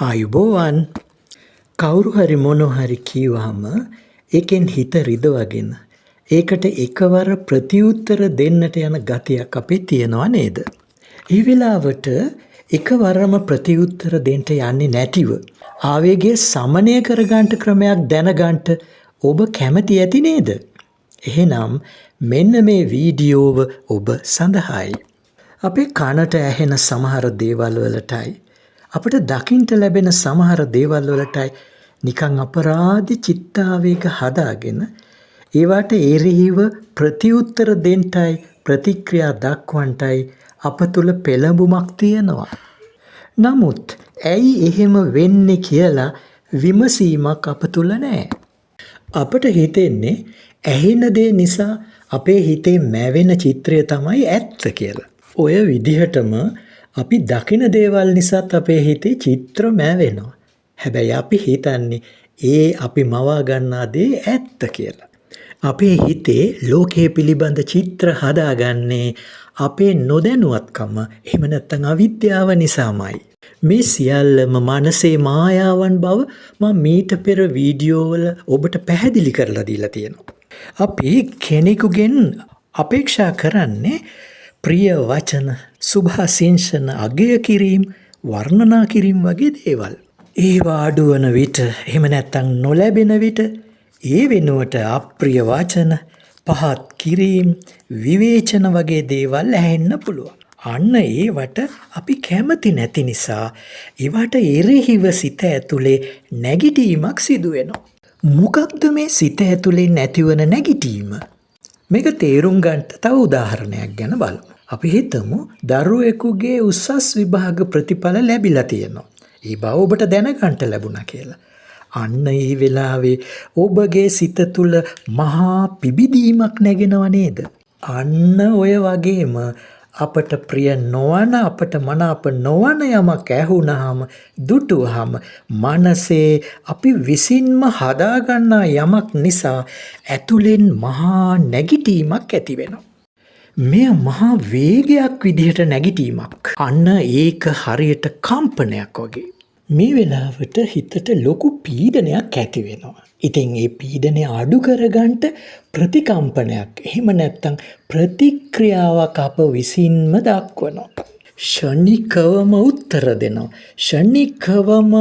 ආයුබෝවන් කවුරු හරි මොන හරි කීවහම ඒකෙන් හිත රිදවගෙන ඒකට එකවර ප්‍රතිඋත්තර දෙන්නට යන ගතියක් අපේ තියෙනවා නේද? ඒ වෙලාවට එකවරම ප්‍රතිඋත්තර දෙන්න යන්නේ නැතිව ආවේගය සමනය කරගන්න ක්‍රමයක් දැනගන්න ඔබ කැමති ඇති නේද? එහෙනම් මෙන්න මේ වීඩියෝව ඔබ සඳහායි. අපේ කනට ඇහෙන සමහර දේවල් වලටයි අපට දකින්ට ලැබෙන සමහර දේවල් වලටයි නිකන් අපරාධි චිත්තාවේග හදාගෙන ඒවට එරෙහිව ප්‍රතිඋත්තර දෙන්නයි ප්‍රතික්‍රියා දක්වන්නයි අප තුල පෙළඹුමක් තියෙනවා. නමුත් ඇයි එහෙම වෙන්නේ කියලා විමසීමක් අප තුල නැහැ. අපට හිතෙන්නේ ඇහෙන දේ නිසා අපේ හිතේ මැවෙන චිත්‍රය තමයි ඇත්ත කියලා. ඔය විදිහටම අපි දකින දේවල් නිසාත් අපේ හිතේ චිත්‍ර මැවෙනවා. හැබැයි අපි හිතන්නේ ඒ අපි මවා ගන්නා දේ ඇත්ත කියලා. අපේ හිතේ ලෝකයේ පිළිබඳ චිත්‍ර හදාගන්නේ අපේ නොදැනුවත්කම එහෙම නැත්නම් අවිද්‍යාව නිසාමයි. මේ සියල්ලම මනසේ මායාවන් බව මම මීට පෙර වීඩියෝ වල ඔබට පැහැදිලි කරලා දීලා තියෙනවා. අපි කෙනෙකුගෙන් අපේක්ෂා කරන්නේ ප්‍රිය වචන, සුභාසිංසන අගය කිරීම, වර්ණනා කිරීම වගේ දේවල්. ඒවා අඩුවන විට එහෙම නැත්නම් නොලැබෙන විට ඒ වෙනුවට අප්‍රිය වචන, පහත් කිරීම, විවේචන වගේ දේවල් ඇහෙන්න පුළුවන්. අන්න ඒවට අපි කැමති නැති නිසා ඒවට එරෙහිව සිත ඇතුලේ නැගිටීමක් සිදු වෙනවා. මොකක්ද මේ සිත ඇතුලේ නැතිවන නැගිටීම? මේක තේරුම් ගන්න තව උදාහරණයක් ගැන බලමු. අපි හිතමු දරුවෙකුගේ උසස් විභාග ප්‍රතිඵල ලැබිලා තියෙනවා. ඒ බව ඔබට දැනගන්න ලැබුණා කියලා. අන්න ඒ වෙලාවේ ඔබගේ සිත තුළ මහා පිබිදීමක් නැගෙනව නේද? අන්න ඔය වගේම අපට ප්‍රිය නොවන, අපට මනාප නොවන යමක් ඇහුණාම, දුටුවාම මනසේ අපි විසින්ම හදාගන්නා යමක් නිසා ඇතුලෙන් මහා නැගිටීමක් ඇති වෙනවා. මෙය මහා වේගයක් විදිහට නැගිටීමක්. අන්න ඒක හරියට කම්පනයක් වගේ. මේ වෙලාවට හිතට ලොකු පීඩනයක් ඇති වෙනවා. ඉතින් ඒ පීඩනය අඩු කරගන්න ප්‍රතිකම්පනයක් එහෙම නැත්නම් ප්‍රතික්‍රියාවක් අප විසින්ම දක්වනවා. ෂණිකවම උත්තර දෙනවා. ෂණිකවම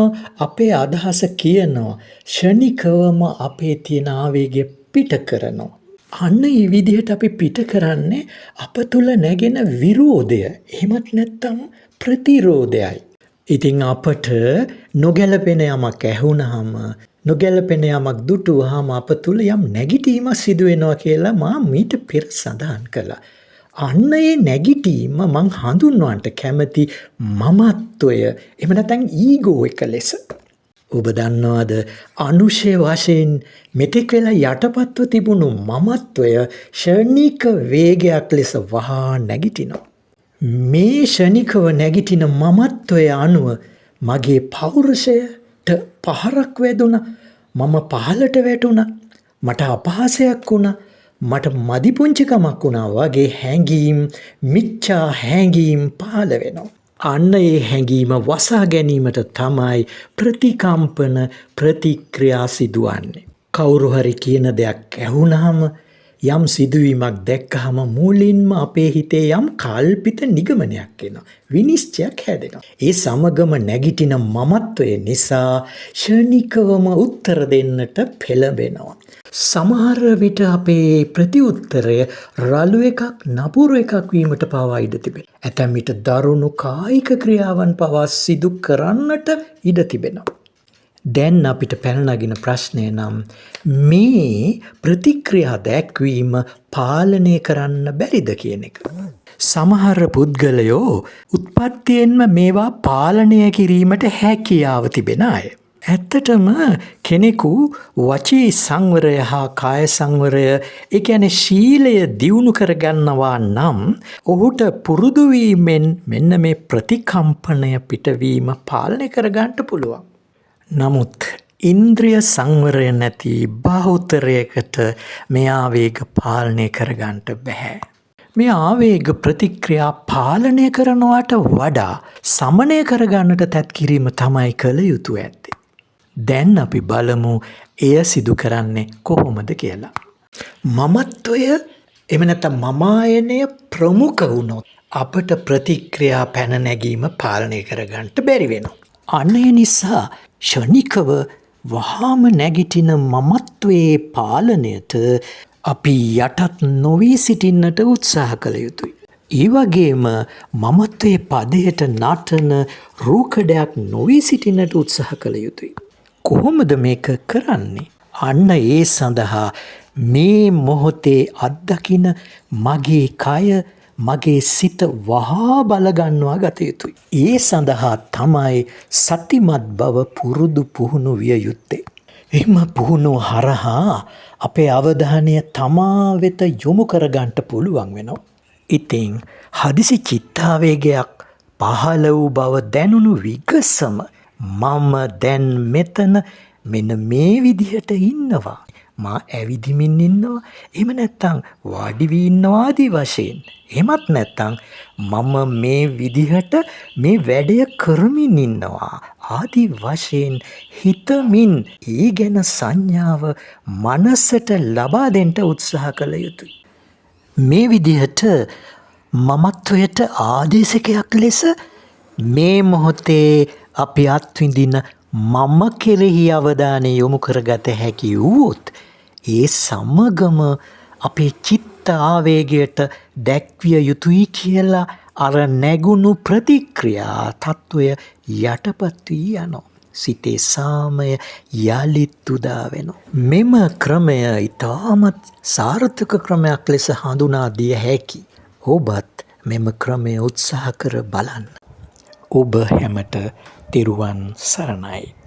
අපේ අදහස කියනවා. ෂණිකවම අපේ තියෙන ආවේගය පිට කරනවා. අන්න ඒ විදිහට අපි පිට කරන්නේ අප තුල නැගෙන විරෝධය. එහෙමත් නැත්නම් ප්‍රතිරෝධයයි. ඉතින් අපට නොගැලපෙන යමක් ඇහුණාම, නොගැලපෙන යමක් දුටුවාම අප තුල යම් නැගිටීමක් සිදු වෙනවා කියලා මා මීට පෙර සඳහන් කළා. අන්න ඒ නැගිටීම මං හඳුන්වන්නට කැමති මමත්වය, එහෙම නැත්නම් ඊගෝ එක ලෙස. ඔබ දන්නවද අනුශය වශයෙන් මෙතෙක් වෙලා යටපත්ව තිබුණු මමත්වය ෂණික වේගයක් ලෙස වහා නැගිටිනවා. මේ ෂණිකව නැගිටින මමත්වය අනුව මගේ පෞරුෂයට පහරක් වැදුණා. මම පහළට වැටුණා. මට අපහාසයක් වුණා. මට මදිපුංචිකමක් වුණා වගේ හැඟීම්, මිච්ඡා හැඟීම් පහළ වෙනවා. අන්න ඒ හැඟීම වසා ගැනීමට තමයි ප්‍රතිකම්පන ප්‍රතික්‍රියා සිදුවන්නේ. කවුරු හරි කියන දෙයක් ඇහුණාම, යම් සිදුවීමක් දැක්කහම මූලින්ම අපේ හිතේ යම් කල්පිත නිගමනයක් එනවා. විනිශ්චයක් හැදෙනවා. ඒ සමගම නැගිටින මමත්වය නිසා ෂණිකවම උත්තර දෙන්නට පෙළඹෙනවා. සමහර විට අපේ ප්‍රතිඋත්තරය රළු එකක්, නපුරු එකක් වීමට පවා ඉඩ තිබෙනවා. ඇතැම් විට දරුණු කායික ක්‍රියාවන් පවා සිදු කරන්නට ඉඩ තිබෙනවා. දැන් අපිට පැන නගින ප්‍රශ්නය නම් මේ ප්‍රතික්‍රියා දැක්වීම පාලනය කරන්න බැරිද කියන එක. සමහර පුද්ගලයෝ උත්පත්තියෙන්ම මේවා පාලනය කිරීමට හැකියාව තිබෙන අය. ඇත්තටම කෙනෙකු වචී සංවරය හා කාය සංවරය, ඒ කියන්නේ ශීලය දියුණු කරගන්නවා නම් ඔහුට පුරුදු වීමෙන් මෙන්න මේ ප්‍රතිකම්පනය පිටවීම පාලනය කරගන්න පුළුවන්. නමුත් ඉන්ද්‍රිය සංවරය නැති බහුතරයකට මේ ආවේග පාලනය කරගන්න බැහැ. මේ ආවේග ප්‍රතික්‍රියා පාලනය කරනවාට වඩා සමනය කරගන්නට තැත් කිරීම තමයි කළ යුතු ඇත්තේ. දැන් අපි බලමු එය සිදු කරන්නේ කොහොමද කියලා. මමත්වය එම නැත්නම් මමායනය ප්‍රමුඛ වුණොත් අපට ප්‍රතික්‍රියා පැන නැගීම පාලනය කරගන්නට බැරි වෙනවා. අනේ නිසා ෂණිකව වහාම නැගිටින මමත්වයේ පාලනයට අපි යටත් නොවී සිටින්නට උත්සාහ කළ යුතුයි. ඒ වගේම මමත්වයේ පදයට නටන රූකඩයක් නොවී සිටින්නට උත්සාහ කළ යුතුයි. කොහොමද මේක කරන්නේ? අන්න ඒ සඳහා මේ මොහොතේ අත්දකින මගේ කය මගේ සිත වහා බලගන්නවා ගත යුතුයි. ඒ සඳහා තමයි සතිමත් බව පුරුදු පුහුණු විය යුත්තේ. එම පුහුණුව හරහා අපේ අවධානය තමා වෙත යොමු කරගන්නට පුළුවන් වෙනවා. ඉතින් හදිසි චිත්තාවේගයක් පහළ වූ බව දැනුණු විගසම මම දැන් මෙතන මෙන්න මේ විදිහට ඉන්නවා. මා ඇවිදිමින් ඉන්නවා. එහෙම නැත්නම් වාඩි වී ඉන්නවා ආදී වශයෙන්. එහෙමත් නැත්නම් මම මේ විදිහට මේ වැඩය කරමින් ඉන්නවා ආදී වශයෙන් හිතමින් ඒ ගැන සංඥාව මනසට ලබා දෙන්න උත්සාහ කළ යුතුයි. මේ විදිහට මමත්වයට ආදේශකයක් ලෙස මේ මොහොතේ අපි අත්විඳින මම කෙරෙහි අවධානය යොමු කරගත හැකි වුවොත් ඒ සමගම අපේ චිත්ත ආවේගයට දැක්විය යුතුයි කියලා අර නැගුණු ප්‍රතික්‍රියා තත්ත්වය යටපත් වී යනවා. සිතේ සාමය යලිත් උදා වෙනවා. මෙම ක්‍රමය ඉතාමත් සාර්ථක ක්‍රමයක් ලෙස හඳුනා දිය හැකි. ඔබත් මෙම ක්‍රමය උත්සාහ කර බලන්න. ඔබ හැමට තෙරුවන් සරණයි.